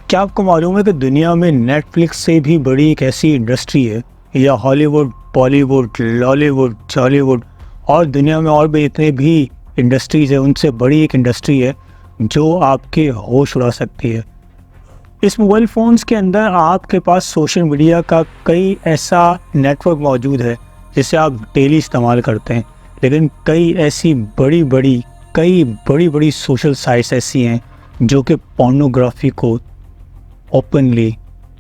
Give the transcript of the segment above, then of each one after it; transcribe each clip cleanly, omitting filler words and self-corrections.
क्या आपको मालूम है कि दुनिया में नेटफ्लिक्स से भी बड़ी एक ऐसी इंडस्ट्री है, या हॉलीवुड, बॉलीवुड, लॉलीवुड, जॉलीवुड और दुनिया में और भी इतने भी इंडस्ट्रीज़ है, उनसे बड़ी एक इंडस्ट्री है जो आपके होश उड़ा सकती है। इस मोबाइल फ़ोन्स के अंदर आपके पास सोशल मीडिया का कई ऐसा नेटवर्क मौजूद है जिसे आप डेली इस्तेमाल करते हैं, लेकिन कई बड़ी बड़ी सोशल साइट्स ऐसी हैं जो कि पोर्नोग्राफी को ओपनली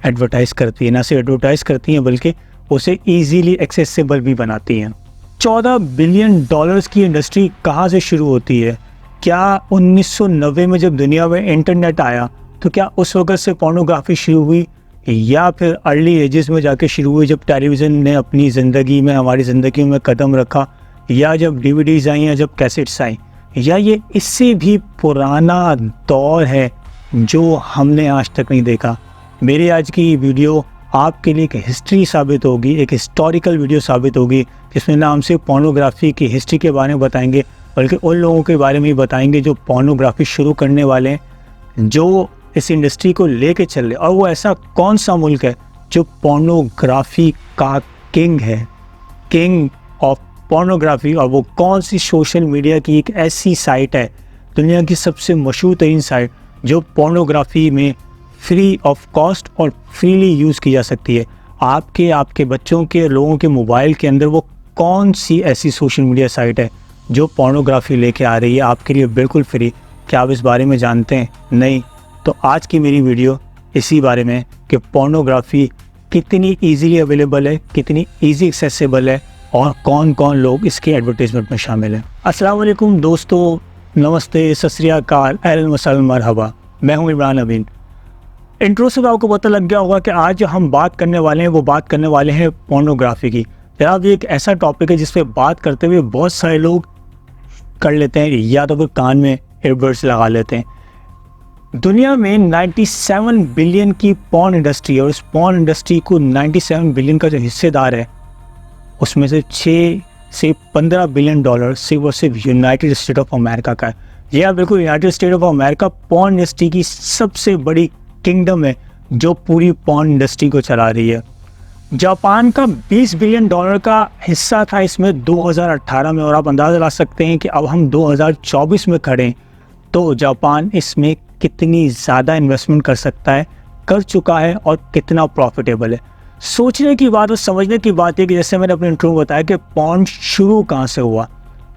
एडवर्टाइज़ करती है। ना सिर्फ एडवर्टाइज़ करती हैं बल्कि उसे ईजीली एक्सेसिबल भी बनाती हैं। 14 बिलियन डॉलर्स की इंडस्ट्री कहाँ से शुरू होती है? क्या 1990 में जब दुनिया में इंटरनेट आया तो क्या उस वक्त से पोर्नोग्राफी शुरू हुई, या फिर अर्ली एजेस में जाके शुरू हुई जब टेलीविज़न ने अपनी ज़िंदगी में, हमारी ज़िंदगी में कदम रखा, या जब डीवीडीज़ आई या जब कैसेट्स आई, या ये इससे भी पुराना दौर है जो हमने आज तक नहीं देखा? मेरी आज की वीडियो आपके लिए एक हिस्ट्री साबित होगी, एक हिस्टोरिकल वीडियो साबित होगी, जिसमें ना हम सिर्फ पोर्नोग्राफी की हिस्ट्री के बारे में बताएंगे बल्कि उन लोगों के बारे में भी बताएंगे जो पोर्नोग्राफी शुरू करने वाले हैं, जो इस इंडस्ट्री को लेके चल रहे, और वो ऐसा कौन सा मुल्क है जो पोर्नोग्राफी का किंग है, किंग ऑफ पोर्नोग्राफी, और वो कौन सी सोशल मीडिया की एक ऐसी साइट है, दुनिया की सबसे मशहूर तरीन साइट, जो पोर्नोग्राफी में फ्री ऑफ कॉस्ट और फ्रीली यूज़ की जा सकती है। आपके बच्चों के, लोगों के मोबाइल के अंदर वो कौन सी ऐसी सोशल मीडिया साइट है जो पोर्नोग्राफी लेके आ रही है आपके लिए बिल्कुल फ्री? क्या आप इस बारे में जानते हैं? नहीं? तो आज की मेरी वीडियो इसी बारे में कि पोर्नोग्राफी कितनी ईजीली अवेलेबल है, कितनी ईजी एक्सेसिबल है, और कौन कौन लोग इसके एडवर्टीज़मेंट में शामिल हैं। अस्सलाम वालेकुम दोस्तों, नमस्ते, सत श्री अकाल, अहलन व सहलन, मरहबा। मैं हूं इमरान अमीन। इंट्रो से आपको पता लग गया होगा कि आज जो हम बात करने वाले हैं वो बात करने वाले हैं पोर्नोग्राफी की। जनाब, ये एक ऐसा टॉपिक है जिस पे बात करते हुए बहुत सारे लोग कर लेते हैं, या तो फिर कान में ईयरबड्स लगा लेते हैं। दुनिया में 97 बिलियन की पॉर्न इंडस्ट्री है, और इस पॉर्न इंडस्ट्री को 97 बिलियन का जो हिस्सेदार है उसमें से 6 से 15 बिलियन डॉलर सिर्फ और सिर्फ यूनाइटेड स्टेट ऑफ अमेरिका का है। जी हाँ, बिल्कुल, United state of America porn industry की सबसे बड़ी किंगडम है जो पूरी पॉर्न इंडस्ट्री को चला रही है। जापान का 20 बिलियन डॉलर का हिस्सा था इसमें 2018 में, और आप अंदाज़ा लगा सकते हैं कि अब हम 2024 में खड़े हैं तो जापान इसमें कितनी ज़्यादा इन्वेस्टमेंट कर सकता है, कर चुका है, और कितना प्रॉफिटेबल है। सोचने की बात और समझने की बात है कि जैसे मैंने अपने इंट्रो में बताया कि पॉर्न शुरू कहाँ से हुआ।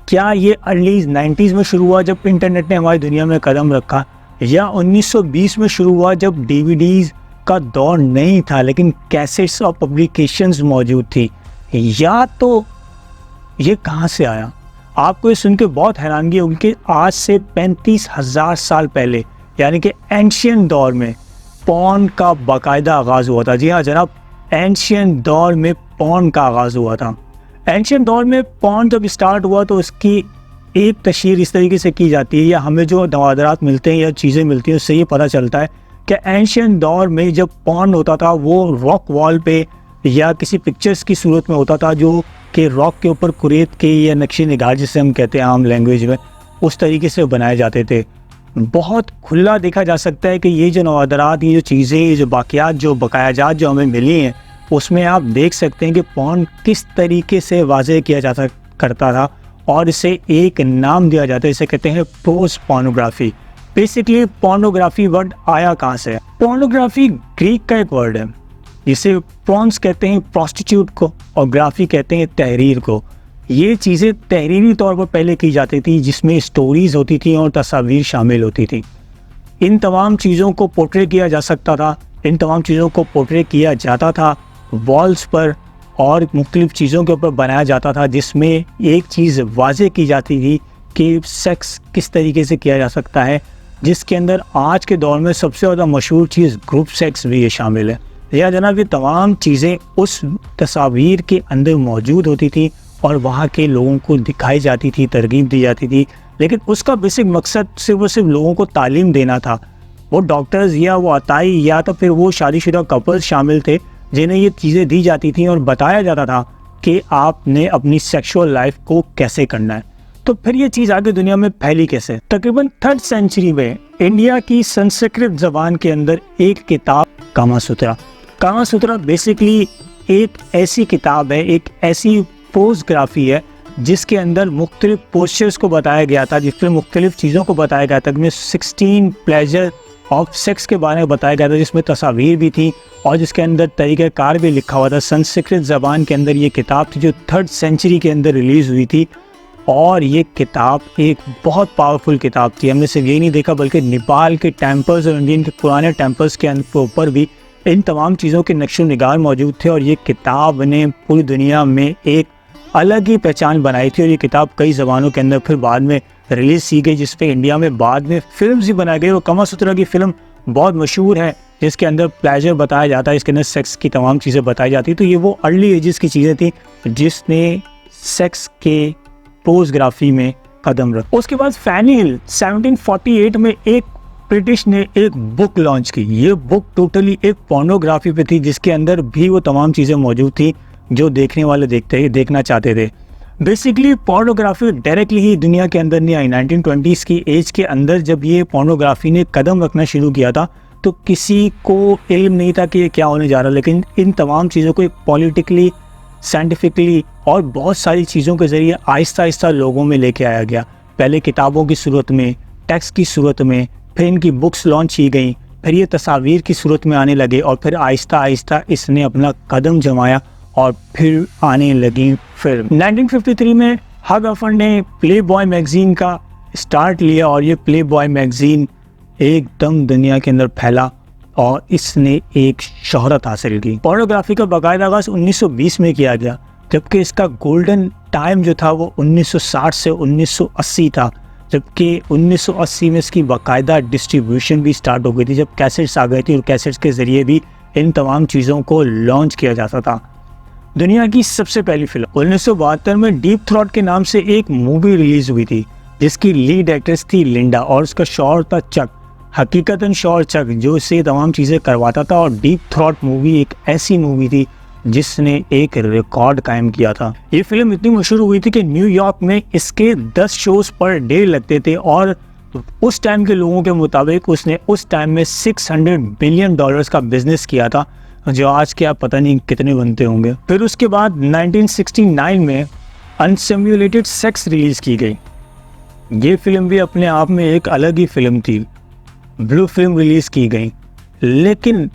क्या ये अर्ली 90s में शुरू हुआ जब इंटरनेट ने हमारी दुनिया में कदम रखा, या 1920 में शुरू हुआ जब डीवीडीज़ का दौर नहीं था लेकिन कैसेट्स और पब्लिकेशंस मौजूद थी, या तो ये कहाँ से आया? आपको ये सुन के बहुत हैरानगी होगी कि आज से 35,000 साल पहले, यानी कि एंशियन दौर में पॉर्न का बाकायदा आगाज़ हुआ था। जी हाँ जनाब, एंशियन दौर में पॉर्न का आगाज़ हुआ था। एंशियन दौर में पॉर्न जब स्टार्ट हुआ तो उसकी एक तशहीर इस तरीके से की जाती है, या हमें जो नवादरात मिलते हैं या चीज़ें मिलती हैं उससे ये पता चलता है कि एंशियन दौर में जब पॉर्न होता था वो रॉक वॉल पे या किसी पिक्चर्स की सूरत में होता था, जो कि रॉक के ऊपर कुरेद के या नक्शे निगार जिसे हम कहते हैं आम लैंग्वेज में, उस तरीके से बनाए जाते थे। बहुत खुला देखा जा सकता है कि ये जो नवादरात, ये जो चीज़ें, ये जो बाक़ियात, जो बकायाजात जो हमें मिली हैं, उसमें आप देख सकते हैं कि पॉर्न किस तरीके से वाज़े किया जाता करता था, और इसे एक नाम दिया जाता है, इसे कहते हैं post pornography. Basically pornography word आया कहाँ से है? पोर्नोग्राफी ग्रीक का एक वर्ड है जिसे प्रॉन्स कहते हैं प्रोस्टिट्यूट को, और ग्राफी कहते हैं तहरीर को। ये चीज़ें तहरीरी तौर पर पहले की जाती थी, जिसमें स्टोरीज़ होती थी और तस्वीर शामिल होती थी। इन तमाम चीज़ों को पोर्ट्रे किया जा सकता था, इन तमाम चीज़ों को पोर्ट्रे किया जाता था वॉल्स पर और मुख्तलिफ़ चीज़ों के ऊपर बनाया जाता था, जिसमें एक चीज़ वाज़े की जाती थी कि सेक्स किस तरीके से किया जा सकता है, जिसके अंदर आज के दौर में सबसे ज़्यादा मशहूर चीज़ ग्रुप सेक्स भी ये शामिल है। या जनाब, ये तमाम चीज़ें उस तस्वीर के अंदर मौजूद होती थी और वहाँ के लोगों को दिखाई जाती थी, तरगीब दी जाती थी, लेकिन उसका बेसिक मकसद सिर्फ और सिर्फ लोगों को तालीम देना था। वो डॉक्टर्स या वो अताई या तो फिर वो शादीशुदा कपल्स शामिल थे जिन्हें ये चीज़ें दी जाती थी और बताया जाता था कि आपने अपनी सेक्सुअल लाइफ को कैसे करना है। तो फिर ये चीज़ आगे दुनिया में फैली कैसे? तकरीबन 3rd सेंचुरी में इंडिया की संस्कृत जबान के अंदर एक किताब कामा सूत्रा बेसिकली एक ऐसी किताब है, एक ऐसी पोस्टग्राफी है जिसके अंदर मुख्तलिफ पोस्चर्स को बताया गया था, जिसमें मुख्तलिफ चीज़ों को बताया गया था। जिसमें 16 प्लेजर ऑफ सेक्स के बारे में बताया गया था, जिसमें तस्वीर भी थी और जिसके अंदर तरीक़ाकार भी लिखा हुआ था। संस्कृत ज़बान के अंदर ये किताब थी जो 3rd सेंचुरी के अंदर रिलीज़ हुई थी और ये किताब एक बहुत पावरफुल किताब थी। हमने सिर्फ यही नहीं देखा बल्कि नेपाल के टेम्पल्स और इंडियन के पुराने टेम्पल्स के ऊपर भी इन तमाम चीज़ों के नक्शो निगार मौजूद थे और ये किताब ने पूरी दुनिया में एक अलग ही पहचान बनाई थी। और ये किताब कई ज़बानों के अंदर फिर बाद में रिलीज़ की गई, जिस पे इंडिया में बाद में फिल्म्स भी बनाई गई। और कामा सूत्रा की फ़िल्म बहुत मशहूर है जिसके अंदर प्लेजर बताया जाता है, इसके अंदर सेक्स की तमाम चीज़ें बताई जाती। तो ये वो अर्ली एजेस की चीज़ें थी जिसने सेक्स के पोस्टग्राफी में कदम रखा। उसके बाद फैनी हिल 1748 में एक ब्रिटिश ने एक बुक लॉन्च की। ये बुक टोटली एक पोर्नोग्राफी पे थी जिसके अंदर भी वो तमाम चीज़ें मौजूद थी जो देखने वाले देखना चाहते थे। बेसिकली पोर्नोग्राफी डायरेक्टली ही दुनिया के अंदर नहीं आई। 1920s की एज के अंदर जब ये पोर्नोग्राफी ने कदम रखना शुरू किया था तो किसी को इल्म नहीं था कि ये क्या होने जा रहा, लेकिन इन तमाम चीज़ों को एक पॉलिटिकली, साइंटिफिकली और बहुत सारी चीज़ों के ज़रिए आहिस्ता आहिस्ता लोगों में लेके आया गया। पहले किताबों की सूरत में, टेक्स्ट की सूरत में, फिर इनकी बुक्स लॉन्च की गई, फिर ये तस्वीर की सूरत में आने लगे और फिर आहिस्ता आहिस्ता इसने अपना कदम जमाया और फिर आने लगी फिल्म। 1953 में हग अफर ने प्ले बॉय मैगज़ीन का स्टार्ट लिया और ये प्ले बॉय मैगज़ीन एकदम दुनिया के अंदर फैला और इसने एक शोहरत हासिल की। पोर्नोग्राफी का बाकायदा आगाज़ 1920 में किया गया, जबकि इसका गोल्डन टाइम जो था वो 1960 से 1980 था, जबकि 1980 में इसकी बाकायदा डिस्ट्रीब्यूशन भी स्टार्ट हो गई थी, जब कैसेट्स आ गई थी और कैसेट्स के ज़रिए भी इन तमाम चीज़ों को लॉन्च किया जाता था। दुनिया की सबसे पहली फिल्म 1972 में डीप थ्रॉट के नाम से एक मूवी रिलीज़ हुई थी जिसकी लीड एक्ट्रेस थी लिंडा और उसका शौहर था चक। हकीकतन शौहर चक जो इससे तमाम चीज़ें करवाता था। और डीप थ्रॉट मूवी एक ऐसी मूवी थी जिसने एक रिकॉर्ड कायम किया था। ये फिल्म इतनी मशहूर हुई थी कि न्यूयॉर्क में इसके 10 शोज पर डे लगते थे और उस टाइम के लोगों के मुताबिक उसने उस टाइम में $600 बिलियन का बिजनेस किया था, जो आज के आप पता नहीं कितने बनते होंगे। फिर उसके बाद 1969 में अनसिमुलेटेड सेक्स रिलीज़ की गई। ये फिल्म भी अपने आप में एक अलग ही फिल्म थी। ब्लू फिल्म रिलीज़ की गई, लेकिन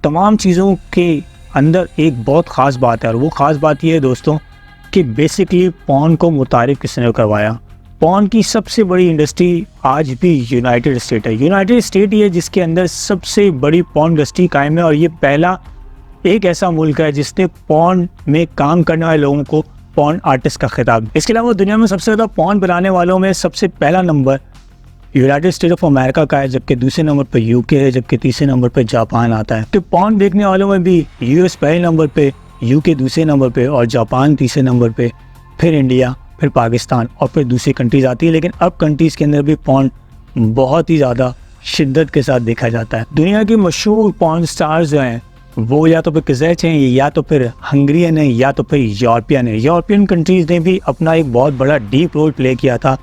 तमाम चीज़ों के अंदर एक बहुत ख़ास बात है और वो ख़ास बात ये है दोस्तों कि बेसिकली पॉर्न को मुतारिफ किसने करवाया। पॉर्न की सबसे बड़ी इंडस्ट्री आज भी यूनाइटेड स्टेट है। यूनाइटेड स्टेट ही है जिसके अंदर सबसे बड़ी पॉर्न इंडस्ट्री कायम है और ये पहला एक ऐसा मुल्क है जिसने पॉर्न में काम करने वाले लोगों को पॉर्न आर्टिस्ट का खिताब। इसके अलावा दुनिया में सबसे ज़्यादा पॉर्न बनाने वालों में सबसे पहला number United state of America का है, जबकि दूसरे नंबर पर यूके है, जबकि तीसरे नंबर पर जापान आता है। तो पॉर्न देखने वालों में भी यूएस पहले नंबर पे, यूके दूसरे नंबर पे और जापान तीसरे नंबर पे, फिर इंडिया, फिर पाकिस्तान और फिर दूसरी कंट्रीज़ आती है। लेकिन अब कंट्रीज़ के अंदर भी पॉर्न बहुत ही ज़्यादा शिद्दत के साथ देखा जाता है। दुनिया के मशहूर पॉर्न स्टार्स जो हैं वो या तो फिर कज़ैच हैं, या तो फिर हंगरियन है, या तो फिर यूरोपियन है। यूरोपियन कंट्रीज़ ने भी अपना एक बहुत बड़ा डीप रोल प्ले किया था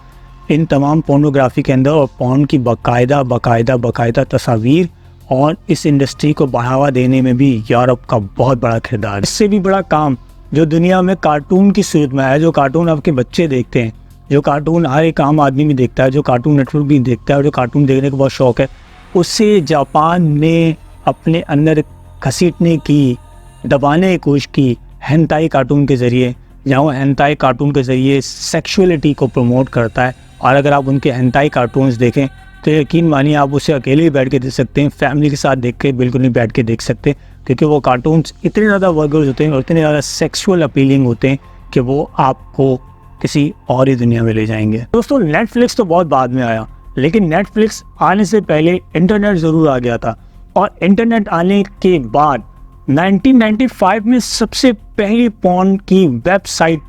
इन तमाम पोर्नोग्राफी के अंदर और पॉर्न की बाकायदा तस्वीर और इस इंडस्ट्री को बढ़ावा देने में भी यूरोप का बहुत बड़ा किरदार। इससे भी बड़ा काम जो दुनिया में कार्टून की सूरत में है, जो कार्टून आपके बच्चे देखते हैं, जो कार्टून हर एक आम आदमी भी देखता है, जो कार्टून नेटवर्क भी देखता है और जो कार्टून देखने का बहुत शौक़ है, उससे जापान ने अपने अंदर घसीटने की, दबाने की कोशिश की हेंटाई कार्टून के ज़रिए, जहाँ वो हेंटाई कार्टून के ज़रिए सेक्सुअलिटी को प्रमोट करता है। और अगर आप उनके हेंटाई कार्टून्स देखें तो यकीन मानिए आप उसे अकेले ही बैठ के देख सकते हैं, फैमिली के साथ देख के बिल्कुल नहीं बैठ के देख सकते, क्योंकि वो कार्टून्स इतने ज़्यादा वर्गर्स होते हैं और इतने ज़्यादा सेक्सुअल अपीलिंग होते हैं कि वो आपको किसी और ही दुनिया में ले जाएंगे। दोस्तों नेटफ्लिक्स तो बहुत बाद में आया, लेकिन नेटफ्लिक्स आने से पहले इंटरनेट ज़रूर आ गया था और इंटरनेट आने के बाद 1995 में सबसे पहली पॉर्न की वेबसाइट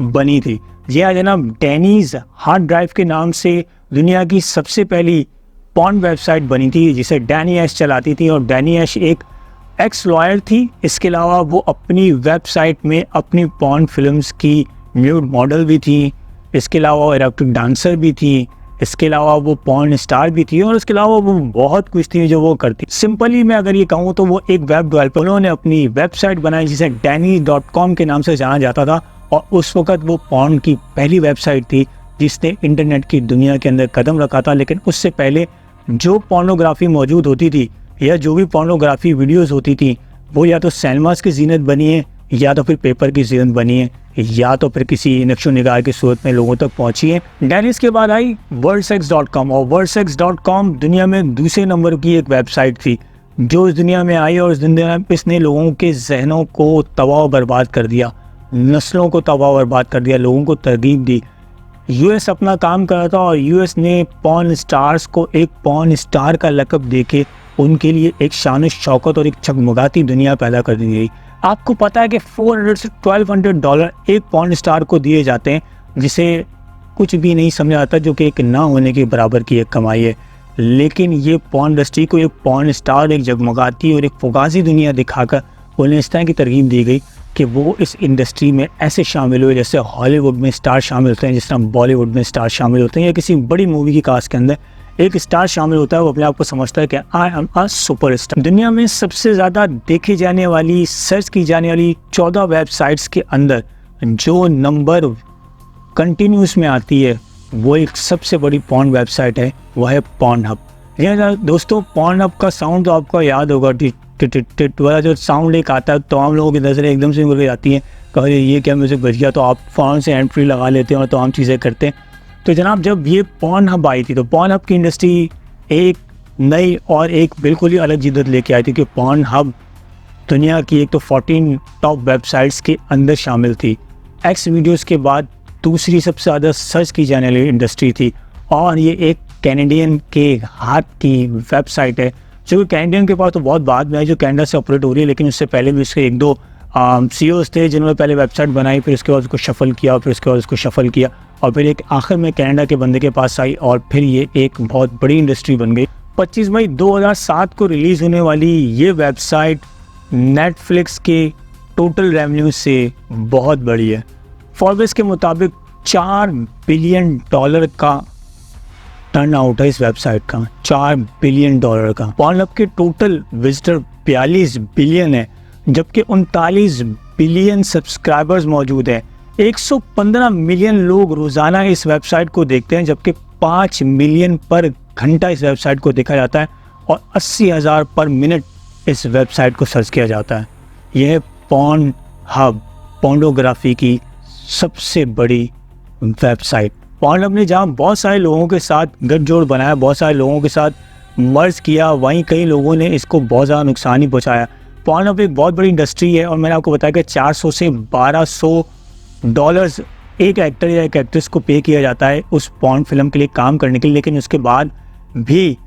बनी थी। जी हाँ जनाब, डैनीज हार्ड ड्राइव के नाम से दुनिया की सबसे पहली पॉर्न वेबसाइट बनी थी जिसे डैनी ऐश चलाती थी और डैनी ऐश एक एक्स लॉयर थी। इसके अलावा वो अपनी वेबसाइट में अपनी पॉर्न फिल्म्स की न्यूड मॉडल भी थी, इसके अलावा वो एरोटिक डांसर भी थी, इसके अलावा वो पॉर्न स्टार भी थी, और इसके अलावा वो बहुत कुछ थी जो वो करती। सिंपली मैं अगर ये कहूँ तो वो एक वेब डेवलपर, उन्होंने अपनी वेबसाइट बनाई जिसे Danny.com के नाम से जाना जाता था, और उस वक्त वो पॉर्न की पहली वेबसाइट थी जिसने इंटरनेट की दुनिया के अंदर कदम रखा था। लेकिन उससे पहले जो पोर्नोग्राफी मौजूद होती थी या जो भी पोर्नोग्राफी वीडियोस होती थी वो या तो सैनमास की जीनत बनी है, या तो फिर पेपर की जीनत बनी है, या तो फिर किसी नक्शो निगार की सूरत में लोगों तक पहुंची है। डैनिस के बाद आई worldsex.com, और worldsex.com दुनिया में दूसरे नंबर की एक वेबसाइट थी जो इस दुनिया में आई, और इस दुनिया में इसने लोगों के जहनों को तबाह बर्बाद कर दिया, नस्लों को तबाह बर्बाद कर दिया, लोगों को तरगीब दी। यूएस अपना काम कर रहा था और यूएस ने पॉर्न स्टार्स को एक पॉर्न स्टार का लक़ब देके उनके लिए एक शान शौकत और एक चगमगाती दुनिया पैदा कर दी गई। आपको पता है कि $400 से $1200 एक पॉर्न स्टार को दिए जाते हैं, जिसे कुछ भी नहीं समझा आता, जो कि एक ना होने के बराबर की एक कमाई है। लेकिन ये पॉर्न इंडस्ट्री को एक पॉर्न स्टार, एक जगमगाती और एक फुगासी दुनिया दिखाकर उन्हें इस तरह की तरगीब दी गई कि वो इस इंडस्ट्री में ऐसे शामिल हुए जैसे हॉलीवुड में स्टार शामिल होते हैं, जिस तरह बॉलीवुड में स्टार शामिल होते हैं, या किसी बड़ी मूवी की कास्ट के अंदर एक स्टार शामिल होता है। वो अपने आप को समझता है कि आई एम अ सुपरस्टार। दुनिया में सबसे ज़्यादा देखी जाने वाली, सर्च की जाने वाली 14 वेबसाइट्स के अंदर जो नंबर कंटिन्यूस में आती है वो एक सबसे बड़ी पॉर्न वेबसाइट है, वह है पॉर्नहब। दोस्तों, पॉर्नहब का साउंड तो आपको याद होगा, टिट वाला जो साउंड एक आता है तो आम लोगों की नज़रें एकदम से मुड़ जाती हैं, कहे ये क्या म्यूज़िक बज गया, तो आप फ़ौरन से एंट्री लगा लेते हैं और तमाम चीज़ें करते हैं। तो जनाब, जब ये पॉर्नहब आई थी तो पॉर्नहब की इंडस्ट्री एक नई और एक बिल्कुल ही अलग जिद्दत लेके आई थी कि पॉर्नहब दुनिया की एक तो 14 टॉप वेबसाइट्स के अंदर शामिल थी। एक्स वीडियोज़ के बाद दूसरी सबसे ज़्यादा सर्च की जाने वाली इंडस्ट्री थी, और ये एक कैनेडियन के हाथ की वेबसाइट है, जो कि कैनेडियन के पास तो बहुत बाद में है, जो कनाडा से ऑपरेट हो रही है, लेकिन उससे पहले भी उसके एक दो CEOs थे जिन्होंने पहले वेबसाइट बनाई, फिर उसके बाद उसको शफल किया, फिर उसके बाद उसको शफल किया, और फिर एक आखिर में कनाडा के बंदे के पास आई, और फिर ये एक बहुत बड़ी इंडस्ट्री बन गई। 25 मई 2007 को रिलीज़ होने वाली ये वेबसाइट नेटफ्लिक्स के टोटल रेवेन्यू से बहुत बड़ी है। फॉर्ब्स के मुताबिक $4 बिलियन का टर्न आउट है इस वेबसाइट का, $4 बिलियन का। पॉर्नहब के टोटल विजिटर 42 बिलियन है, जबकि 39 बिलियन सब्सक्राइबर्स मौजूद हैं। 115 मिलियन लोग रोज़ाना इस वेबसाइट को देखते हैं, जबकि 5 मिलियन पर घंटा इस वेबसाइट को देखा जाता है, और 80,000 पर मिनट इस वेबसाइट को सर्च किया जाता है। यह है पॉर्नहब, पोर्नोग्राफी की सबसे बड़ी वेबसाइट। पॉर्नहब ने जहाँ बहुत सारे लोगों के साथ गठजोड़ बनाया, बहुत सारे लोगों के साथ मर्ज किया, वहीं कई लोगों ने इसको बहुत ज़्यादा नुकसान ही पहुँचाया। पॉर्नहब एक बहुत बड़ी इंडस्ट्री है, और मैंने आपको बताया कि 400 से $1200 एक एक्टर या एक एक्ट्रेस को पे किया जाता है उस पॉर्न फिल्म के लिए काम करने के लिए। लेकिन उसके बाद भी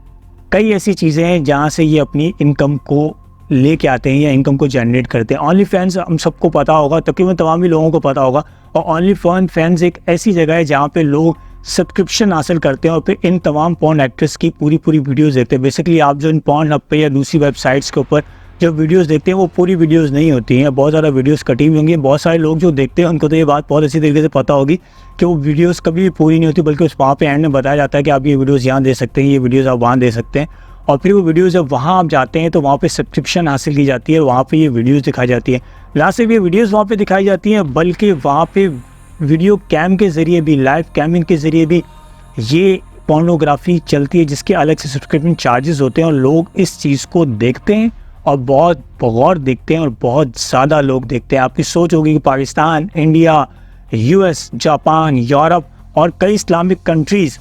कई ऐसी चीज़ें हैं जहाँ से ये अपनी इनकम को लेके आते हैं या इनकम को जनरेट करते हैं। ओनली फैंस हम सबको पता होगा, तकरीबन तमाम ही लोगों को पता होगा, और ओनली फैंस एक ऐसी जगह है जहाँ पे लोग सब्सक्रिप्शन हासिल करते हैं और फिर इन तमाम पॉर्न एक्ट्रेस की पूरी वीडियोस देखते हैं। बेसिकली आप जो इन पॉर्नहब पे या दूसरी वेबसाइट्स के ऊपर जो वीडियोस देखते हैं वो पूरी वीडियोस नहीं होती हैं, बहुत ज़्यादा वीडियोस कटी हुई होंगी। बहुत सारे लोग जो देखते हैं उनको तो ये बात बहुत अच्छी तरीके से पता होगी कि वो वीडियोस कभी भी पूरी नहीं होती, बल्कि उस वहाँ पे एंड में बताया जाता है कि आप ये वीडियोस यहाँ दे सकते हैं, ये वीडियोस आप वहाँ दे सकते हैं, और फिर वो वीडियोस जब वहाँ आप जाते हैं तो वहाँ पे सब्सक्रिप्शन हासिल की जाती है और वहाँ पे ये वीडियोस दिखाई जाती है। लास्ट में ये वीडियोस वहाँ पे दिखाई जाती हैं, बल्कि वहाँ पे वीडियो कैम के ज़रिए भी, लाइव कैमिंग के ज़रिए भी ये पोर्नोग्राफी चलती है, जिसके अलग से सब्सक्रिप्शन चार्जेस होते हैं, और लोग इस चीज़ को देखते हैं और बहुत गौर देखते हैं, और बहुत ज़्यादा लोग देखते हैं। आपकी सोच होगी कि Pakistan, India, US, Japan, Europe और कई इस्लामिक कंट्रीज़,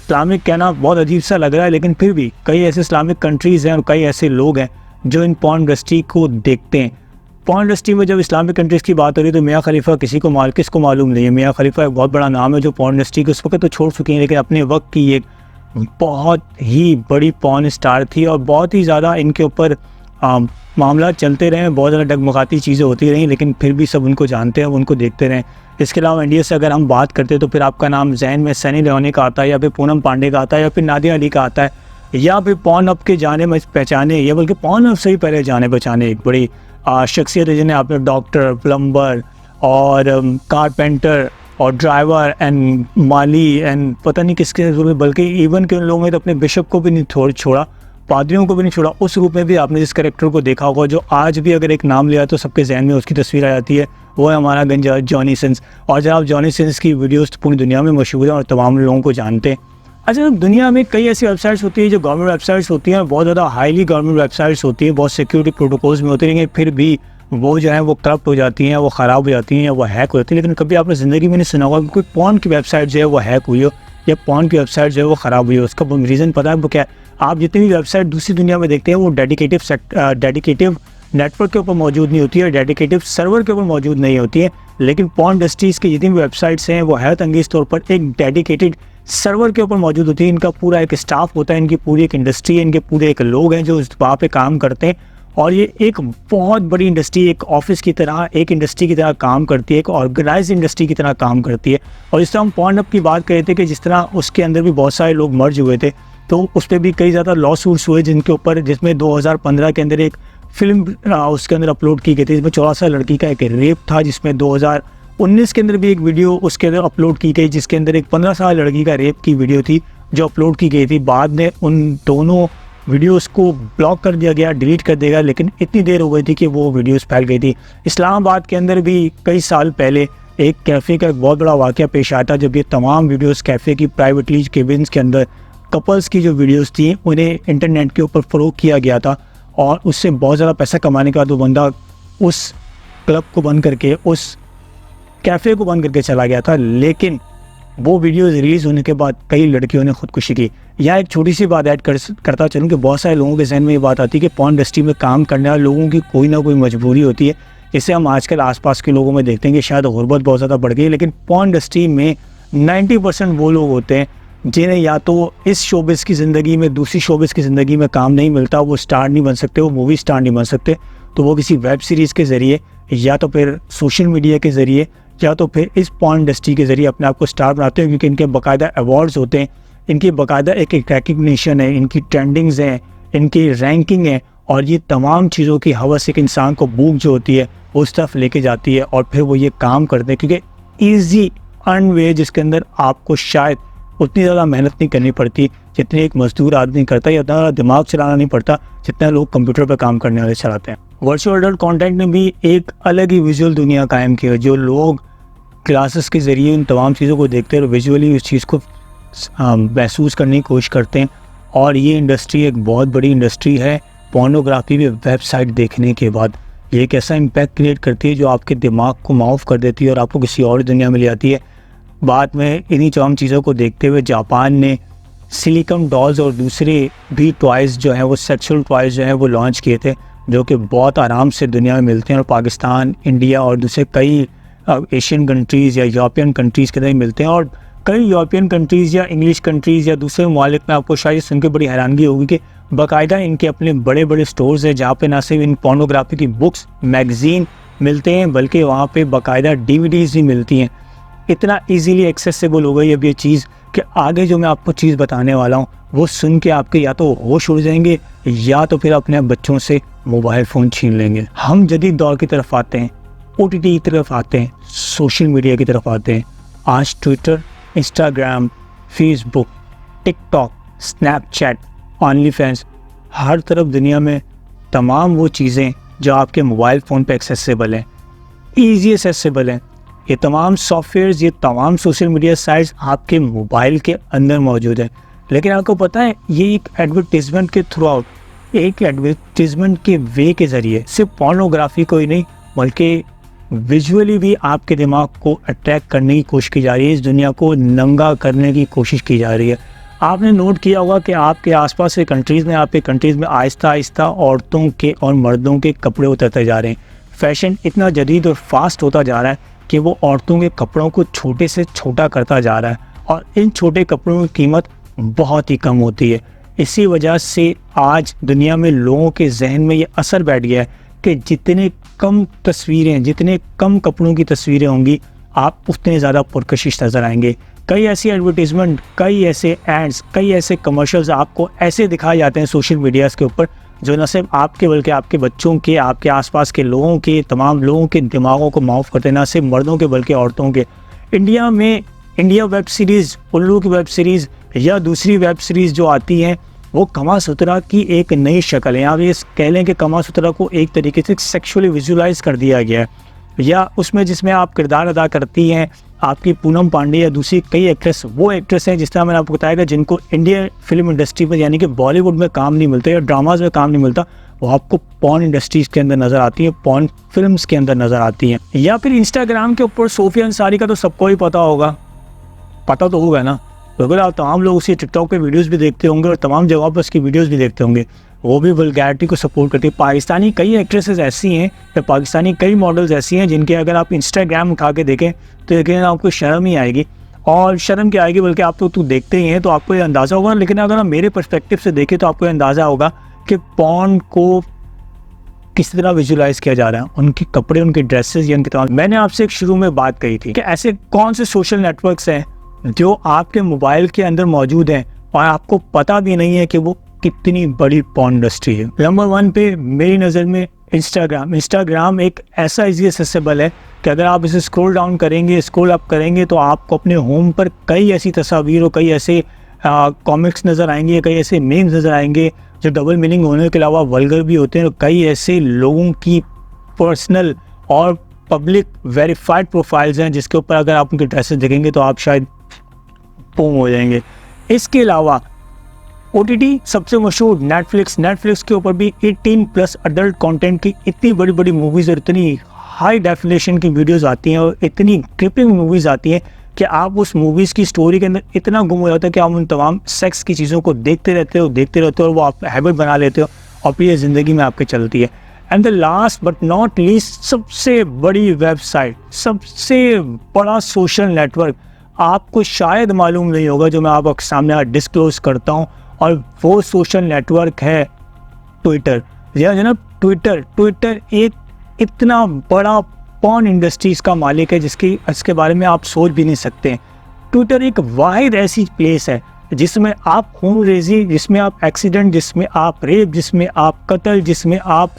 इस्लामिक कहना बहुत अजीब सा लग रहा है, लेकिन फिर भी कई ऐसे इस्लामिक कंट्रीज़ हैं और कई ऐसे लोग हैं जो इन पॉर्न इंडस्ट्री को देखते हैं। पॉर्न इंडस्ट्री में जब इस्लामिक कंट्रीज़ की बात हो रही है तो मियाँ खलीफा किसको मालूम नहीं है। मियाँ खलीफा एक बहुत बड़ा नाम है जो पॉर्न इंडस्ट्री को उस वक्त तो छोड़ चुकी हैं, लेकिन अपने वक्त की एक बहुत ही बड़ी पॉर्न स्टार थी, और बहुत ही ज़्यादा इनके ऊपर मामला चलते रहे, बहुत ज़्यादा डगमगाती चीज़ें होती रहीं, लेकिन फिर भी सब उनको जानते हैं, उनको देखते रहें। इसके अलावा इंडिया से अगर हम बात करते हैं तो फिर आपका नाम जहन में सनी लियोनी का आता है, या फिर पूनम पांडे का आता है, या फिर नादिया अली का आता है, या फिर पॉर्नहब के जाने में पहचाने, या बल्कि पॉर्नहब से ही पहले जाने पहचाने एक बड़ी शख्सियत है जिन्हें आपने डॉक्टर, प्लम्बर और कारपेंटर और ड्राइवर एंड माली एंड पता नहीं किसके रूप में, बल्कि इवन के उन लोगों ने तो अपने बिशप को भी नहीं छोड़ा, पादरियों को भी नहीं छोड़ा। उस रूप में भी आपने जिस कैरेक्टर को देखा होगा, जो आज भी अगर एक नाम लिया तो सबके जहन में उसकी तस्वीर आ जाती है, वो है हमारा गंजा जॉनी सिंस। और जब आप जॉनी सिंस की वीडियोस पूरी दुनिया में मशहूर है और तमाम लोगों को जानते हैं। अच्छा, दुनिया में कई ऐसी वेबसाइट्स होती है जो गवर्नमेंट वेबसाइट्स होती हैं, बहुत ज़्यादा हाईली गवर्नमेंट वेबसाइट्स होती हैं, बहुत सिक्योरिटी प्रोटोकॉल्स में होती हैं, लेकिन फिर भी वो जो है वो करप्ट हो जाती हैं, वो ख़राब हो जाती हैं या वो हैक हो जाती है। लेकिन कभी आपने ज़िंदगी में नहीं सुना होगा कि कोई पॉर्न की वेबसाइट जो है वो हैक हुई हो या पॉर्न की वेबसाइट जो है वो ख़राब हुई हो। उसका रीज़न पता है वो क्या है? आप जितनी भी वेबसाइट दूसरी दुनिया में देखते हैं वो डेडिकेटिव नेटवर्क के ऊपर मौजूद नहीं होती है, डेडिकेटिव सर्वर के ऊपर मौजूद नहीं होती है। लेकिन पॉर्न इंडस्ट्रीज़ की जितनी भी वेबसाइट्स हैं वो हैरत अंगेज़ तौर पर एक डेडिकेटेड सर्वर के ऊपर मौजूद होती है। इनका पूरा एक स्टाफ होता है, इनकी पूरी एक इंडस्ट्री है, इनके पूरे एक लोग हैं जो वहाँ पे काम करते हैं। और ये एक बहुत बड़ी इंडस्ट्री, एक ऑफिस की तरह, एक इंडस्ट्री की तरह काम करती है, एक ऑर्गेनाइज इंडस्ट्री की तरह काम करती है। और जिस तरह हम पॉर्नहब की बात कर रहे थे कि जिस तरह उसके अंदर भी बहुत सारे लोग मर्ज हुए थे, तो उस पर भी कई ज़्यादा लॉ सूट्स हुए जिनके ऊपर, जिसमें 2015 के अंदर एक फिल्म उसके अंदर अपलोड की गई थी, जिसमें 14 साल लड़की का एक रेप था, जिसमें 2019 के अंदर भी एक वीडियो उसके अंदर अपलोड की गई, जिसके अंदर एक 15 साल लड़की का रेप की वीडियो थी जो अपलोड की गई थी। बाद में उन दोनों वीडियोस को ब्लॉक कर दिया गया, डिलीट कर दिया गया, लेकिन इतनी देर हो गई थी कि वो वीडियोस फैल गई थी। इस्लामाबाद के अंदर भी कई साल पहले एक कैफ़े का एक बहुत बड़ा वाक़या पेश आया था, जब ये तमाम वीडियोस कैफ़े की प्राइवेटली केबिन्स के अंदर कपल्स की जो वीडियोस थी उन्हें इंटरनेट के ऊपर फ़रोग किया गया था। और उससे बहुत ज़्यादा पैसा कमाने का, तो बंदा उस क्लब को बंद करके, उस कैफ़े को बंद करके चला गया था। लेकिन वो वीडियोस रिलीज़ होने के बाद कई लड़कियों ने खुदकुशी की। यहाँ एक छोटी सी बात ऐड करता चलूँ कि बहुत सारे लोगों के जहन में ये बात आती है कि पॉर्न इंडस्ट्री में काम करने वाले लोगों की कोई ना कोई मजबूरी होती है। इसे हम आजकल आसपास के लोगों में देखते हैं कि शायद गुर्बत बहुत ज़्यादा बढ़ गई है, लेकिन पॉर्न इंडस्ट्री में 90% वो लोग होते हैं जिन्हें या तो इस शोबिस की ज़िंदगी में, दूसरी शोबिस की ज़िंदगी में काम नहीं मिलता, वो स्टार नहीं बन सकते, वो मूवी स्टार नहीं बन सकते, तो वो किसी वेब सीरीज़ के ज़रिए या तो फिर सोशल मीडिया के ज़रिए या तो फिर इस पॉर्न इंडस्ट्री के ज़रिए अपने आप को स्टार बनाते हैं, क्योंकि इनके बाकायदा अवार्ड्स होते हैं, इनकी बाकायदा एक रिकग्निशन है, इनकी ट्रेंडिंग्स हैं, इनकी रैंकिंग है। और ये तमाम चीज़ों की हवस एक इंसान को भूख जो होती है उस तरफ लेके जाती है और फिर वो ये काम करते हैं, क्योंकि ईजी अर्न वे जिसके अंदर आपको शायद उतनी ज़्यादा मेहनत नहीं करनी पड़ती जितनी एक मजदूर आदमी करता है, या उतना ज़्यादा दिमाग चलाना नहीं पड़ता जितना लोग कंप्यूटर पर काम करने वाले चलाते हैं। वर्चुअल अडल्ट कंटेंट ने भी एक अलग ही विजुअल दुनिया कायम की है, जो लोग क्लासेस के ज़रिए उन तमाम चीज़ों को देखते हैं और विजुअली उस चीज़ को महसूस करने की कोशिश करते हैं। और ये इंडस्ट्री एक बहुत बड़ी इंडस्ट्री है। पोर्नोग्राफी में वेबसाइट देखने के बाद ये एक ऐसा इम्पैक्ट क्रिएट करती है जो आपके दिमाग को माफ कर देती है और आपको किसी और दुनिया में ले आती है। बाद में इन्हीं तमाम चीज़ों को देखते हुए जापान ने सिलिकॉन डॉल्स और दूसरे भी टॉयज़ जो हैं, वो सेक्सुअल टॉयज़ जो हैं वो लॉन्च किए थे, जो कि बहुत आराम से दुनिया में मिलते हैं और पाकिस्तान, इंडिया और दूसरे कई एशियन कंट्रीज़ या यूरोपियन कंट्रीज़ के अंदर मिलते हैं। और कई यूरोपियन कंट्रीज़ या इंग्लिश कंट्रीज़ या दूसरे ममालिक में आपको शायद सुन के बड़ी हैरानगी होगी कि बाकायदा इनके अपने बड़े बड़े स्टोर्स हैं, जहाँ पे ना सिर्फ इन पोर्नोग्राफी की बुक्स, मैगज़ीन मिलते हैं, बल्कि वहाँ पे बाकायदा DVDs भी मिलती हैं। इतना इजीली एक्सेसिबल हो गई अब ये चीज़ कि आगे जो मैं आपको चीज़ बताने वाला हूँ वो सुन के आपके या तो होश उड़ जाएंगे या तो फिर अपने बच्चों से मोबाइल फ़ोन छीन लेंगे। हम जदीद दौर की तरफ आते हैं, OTT की तरफ आते हैं, सोशल मीडिया की तरफ आते हैं। आज Twitter, Instagram, Facebook, TikTok, Snapchat, OnlyFans, हर तरफ दुनिया में तमाम वो चीज़ें जो आपके मोबाइल फ़ोन पे एक्सेसिबल हैं, ईजी एक्सेसिबल हैं। ये तमाम सॉफ्टवेयर्स, ये तमाम सोशल मीडिया साइट्स आपके मोबाइल के अंदर मौजूद है। लेकिन आपको पता है ये एक एडवर्टीज़मेंट के थ्रू आउट, एक एडवर्टीज़मेंट के वे के ज़रिए सिर्फ पोर्नोग्राफी को ही नहीं बल्कि विजुअली भी आपके दिमाग को अट्रैक्ट करने की कोशिश की जा रही है, इस दुनिया को नंगा करने की कोशिश की जा रही है। आपने नोट किया होगा कि आपके आसपास के कंट्रीज़ में, आपके कंट्रीज़ में आहिस्ता आहिस्ता औरतों के और मर्दों के कपड़े उतरते जा रहे हैं। फ़ैशन इतना जदीद और फास्ट होता जा रहा है कि वो औरतों के कपड़ों को छोटे से छोटा करता जा रहा है और इन छोटे कपड़ों की कीमत बहुत ही कम होती है। इसी वजह से आज दुनिया में लोगों के जहन में ये असर बैठ गया है कि जितने कम तस्वीरें, जितने कम कपड़ों की तस्वीरें होंगी, आप उतने ज़्यादा पुरकशिश नज़र आएंगे। कई ऐसी एडवर्टीज़मेंट, कई ऐसे एड्स, कई ऐसे कमर्शियल्स आपको ऐसे दिखाए जाते हैं सोशल मीडियाज़ के ऊपर, जो न सिर्फ आपके बल्कि आपके बच्चों के, आपके आसपास के लोगों के, तमाम लोगों के दिमागों को माफ़ करते हैं, ना सिर्फ मर्दों के बल्कि औरतों के। इंडिया में इंडिया वेब सीरीज़, उल्लू की वेब सीरीज़ या दूसरी वेब सीरीज़ जो आती हैं वो कमा सुतरा की एक नई शक्ल है। आप ये कह लें कि कमा सुतरा को एक तरीके से सेक्सुअली विजुलाइज कर दिया गया है। या उसमें जिसमें आप किरदार अदा करती हैं आपकी पूनम पांडे या दूसरी कई एक्ट्रेस, वो एक्ट्रेस हैं जिस तरह मैंने आपको बताया था जिनको इंडियन फिल्म इंडस्ट्री में यानी कि बॉलीवुड में काम नहीं मिलता या ड्रामाज में काम नहीं मिलता, वो आपको पॉर्न इंडस्ट्रीज़ के अंदर नज़र आती है, पॉर्न फिल्म्स के अंदर नज़र आती हैं। या फिर इंस्टाग्राम के ऊपर सोफिया अंसारी का तो सबको ही पता होगा, पता तो होगा ना, बिल्कुल। आप तमाम लोग उसी टिकटॉक पे वीडियोस भी देखते होंगे और तमाम जगहों पर उसकी वीडियोस भी देखते होंगे। वो भी वल्गैरिटी को सपोर्ट करती है। पाकिस्तानी कई एक्ट्रेसेस ऐसी हैं या पाकिस्तानी कई मॉडल्स ऐसी हैं जिनके अगर आप इंस्टाग्राम उठा के देखें तो यकीनन आपको शर्म ही आएगी। और शर्म क्या आएगी, बल्कि आप तो देखते ही हैं तो आपको ये अंदाज़ा होगा। लेकिन अगर आप मेरे पर्सपेक्टिव से देखें तो आपको ये अंदाज़ा होगा कि पॉर्न को किस तरह विजुलाइज किया जा रहा है, उनके कपड़े, उनके ड्रेसेस या उनके तमाम। मैंने आपसे एक शुरू में बात कही थी कि ऐसे कौन से सोशल नेटवर्क्स हैं जो आपके मोबाइल के अंदर मौजूद हैं और आपको पता भी नहीं है कि वो कितनी बड़ी पॉर्न इंडस्ट्री है। नंबर 1 पे मेरी नज़र में इंस्टाग्राम एक ऐसा इजी एक्सेसिबल है कि अगर आप इसे स्क्रॉल डाउन करेंगे, स्क्रॉल अप करेंगे तो आपको अपने होम पर कई ऐसी तस्वीर और कई ऐसे कॉमिक्स नज़र आएंगे, कई ऐसे मीम्स नज़र आएंगे जो डबल मीनिंग होने के अलावा वल्गर भी होते हैं। और कई ऐसे लोगों की पर्सनल और पब्लिक वेरीफाइड प्रोफाइल्स हैं जिसके ऊपर अगर आप उनके ड्रेसेस देखेंगे तो आप शायद पूम हो जाएंगे। इसके अलावा OTT सबसे मशहूर नेटफ्लिक्स के ऊपर भी 18+ अडल्ट कंटेंट की इतनी बड़ी बड़ी मूवीज़ और इतनी हाई डेफिनेशन की वीडियोस आती हैं और इतनी ग्रिपिंग मूवीज़ आती हैं कि आप उस मूवीज़ की स्टोरी के अंदर इतना गुम हो जाता है कि आप उन तमाम सेक्स की चीज़ों को देखते रहते हो और वो आप हैबिट बना लेते हो और फिर ये ज़िंदगी में आपके चलती है। And the last but not least, सबसे बड़ी वेबसाइट, सबसे बड़ा सोशल नेटवर्क आपको शायद मालूम नहीं होगा जो मैं आपके सामने आज डिस्क्लोज करता हूँ, और वो सोशल नेटवर्क है ट्विटर। या जनाब ट्विटर एक इतना बड़ा पॉर्न इंडस्ट्रीज़ का मालिक है जिसके बारे में आप सोच भी नहीं सकते। ट्विटर एक वाहिद ऐसी प्लेस है जिसमें आप खून रेजी, जिसमें आप एक्सीडेंट, जिसमें आप रेप, जिसमें आप कत्ल, जिसमें आप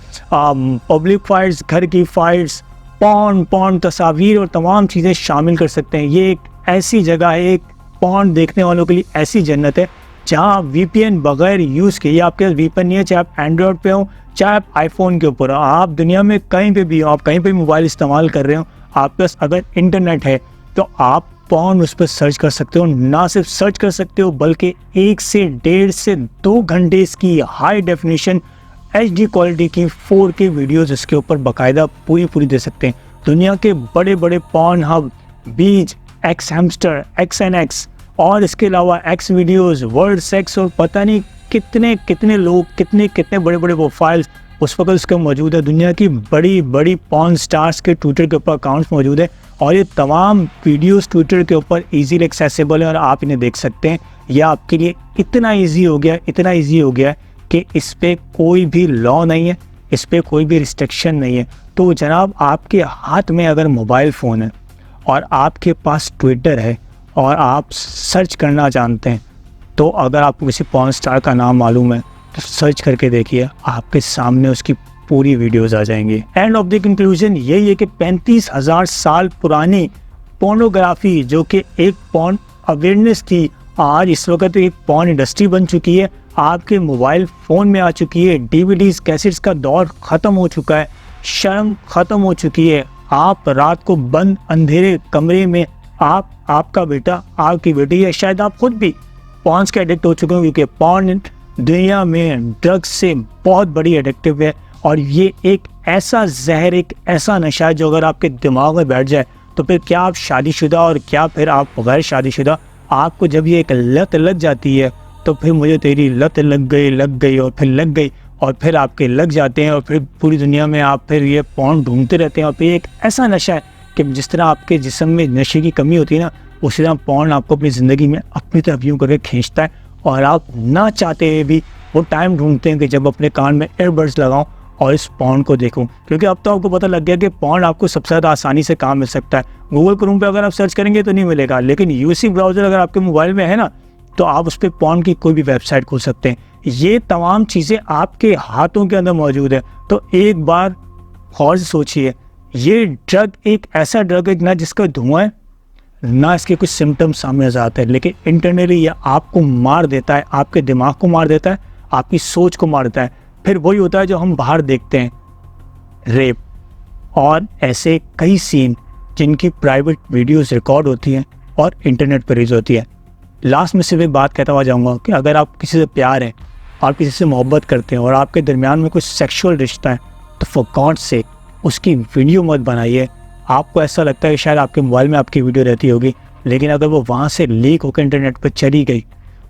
पब्लिक फाइट्स, घर की फाइट्स, पॉर्न तस्वीर और तमाम चीज़ें शामिल कर सकते हैं। ये एक ऐसी जगह है, एक पॉर्न देखने वालों के लिए ऐसी जन्नत है जहाँ VPN बगैर यूज़ किए, आपके पास VPN नहीं है, चाहे आप एंड्रॉयड पे हो चाहे आप आईफोन के ऊपर हो, आप दुनिया में कहीं पे भी हो, आप कहीं पे मोबाइल इस्तेमाल कर रहे हो, आपके पास अगर इंटरनेट है तो आप पॉर्न उस पर सर्च कर सकते हो। ना सिर्फ सर्च कर सकते हो बल्कि 1 से 1.5 से 2 घंटे इसकी हाई डेफिनेशन HD क्वालिटी की 4K वीडियोस इसके ऊपर बाकायदा पूरी दे सकते हैं। दुनिया के बड़े बड़े पॉर्न हब, बीज, एक्स हैमस्टर, XNX और इसके अलावा X वीडियोस, वर्ल्ड सेक्स और पता नहीं कितने लोग, कितने बड़े प्रोफाइल्स उस वक्त उसके मौजूद है। दुनिया की बड़ी पॉर्न स्टार्स के ट्विटर के ऊपर अकाउंट्स मौजूद है और ये तमाम वीडियोस ट्विटर के ऊपर इजीली एक्सेसिबल है और आप इन्हें देख सकते हैं। यह आपके लिए इतना ईजी हो गया कि इस पर कोई भी लॉ नहीं है, इस पर कोई भी रिस्ट्रिक्शन नहीं है। तो जनाब, आपके हाथ में अगर मोबाइल फ़ोन है और आपके पास ट्विटर है और आप सर्च करना जानते हैं, तो अगर आपको किसी पॉर्न स्टार का नाम मालूम है तो सर्च करके देखिए, आपके सामने उसकी पूरी वीडियोस आ जाएंगी। एंड ऑफ द कंक्लूजन यही है कि 35,000 साल पुरानी पोर्नोग्राफी जो कि एक पॉर्न अवेयरनेस थी, आज इस वक्त एक पॉर्न इंडस्ट्री बन चुकी है, आपके मोबाइल फ़ोन में आ चुकी है। DVDs, कैसेट्स का दौर ख़त्म हो चुका है, शर्म ख़त्म हो चुकी है। आप रात को बंद अंधेरे कमरे में आपका बेटा, आपकी बेटी या शायद आप खुद भी पॉर्न्स के एडिक्ट हो चुके हो, क्योंकि पॉर्न दुनिया में ड्रग्स से बहुत बड़ी एडिक्टिव है और ये एक ऐसा जहर, एक ऐसा नशा है जो अगर आपके दिमाग में बैठ जाए तो फिर क्या आप शादीशुदा और क्या फिर आप गैर शादीशुदा, आपको जब ये एक लत लग जाती है तो फिर मुझे तेरी लत लग गई और फिर लग गई और फिर आपके लग जाते हैं और फिर पूरी दुनिया में आप फिर ये पॉर्न ढूंढते रहते हैं। और फिर एक ऐसा नशा है कि जिस तरह आपके जिस्म में नशे की कमी होती है ना, उसी तरह पॉर्न आपको अपनी ज़िंदगी में अपनी तरफ यूँ करके खींचता है और आप ना चाहते हुए भी वो टाइम ढूंढते हैं कि जब अपने कान में एयरबड्स लगाऊं और इस पॉर्न को देखूं। क्योंकि अब तो आपको पता लग गया कि पॉर्न आपको सबसे ज़्यादा आसानी से काम मिल सकता है। गूगल क्रोम पे अगर आप सर्च करेंगे तो नहीं मिलेगा, लेकिन UC ब्राउज़र अगर आपके मोबाइल में है ना तो आप उस पर पॉर्न की कोई भी वेबसाइट खोल सकते हैं। ये तमाम चीज़ें आपके हाथों के अंदर मौजूद है। तो एक बार गौर से सोचिए, ये ड्रग एक ऐसा ड्रग है ना जिसका धुआं है ना इसके कुछ सिम्टम्स सामने नजर आते हैं, लेकिन इंटरनली ये आपको मार देता है, आपके दिमाग को मार देता है, आपकी सोच को मार देता है। फिर वही होता है जो हम बाहर देखते हैं, रेप और ऐसे कई सीन जिनकी प्राइवेट वीडियोस रिकॉर्ड होती हैं और इंटरनेट पर रिलीज होती है। लास्ट में सिर्फ एक बात कहता हुआ जाऊँगा कि अगर आप किसी से प्यार है, आप किसी से मोहब्बत करते हैं और आपके दरमियान में कुछ सेक्सुअल रिश्ता है, तो फॉर गॉड से उसकी वीडियो मत बनाइए। आपको ऐसा लगता है कि शायद आपके मोबाइल में आपकी वीडियो रहती होगी, लेकिन अगर वो वहाँ से लीक होकर इंटरनेट पर चली गई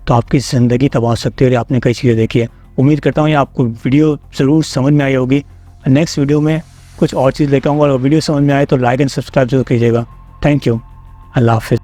तो आपकी ज़िंदगी तबाह हो सकती है। और आपने कई चीज़ें देखी है। उम्मीद करता हूँ ये आपको वीडियो ज़रूर समझ में आई होगी। नेक्स्ट वीडियो में कुछ और चीज़ लेकर आऊँगा, और वीडियो समझ में आए तो लाइक एंड सब्सक्राइब जरूर कीजिएगा। Thank you. अल्लाह हाफिज़।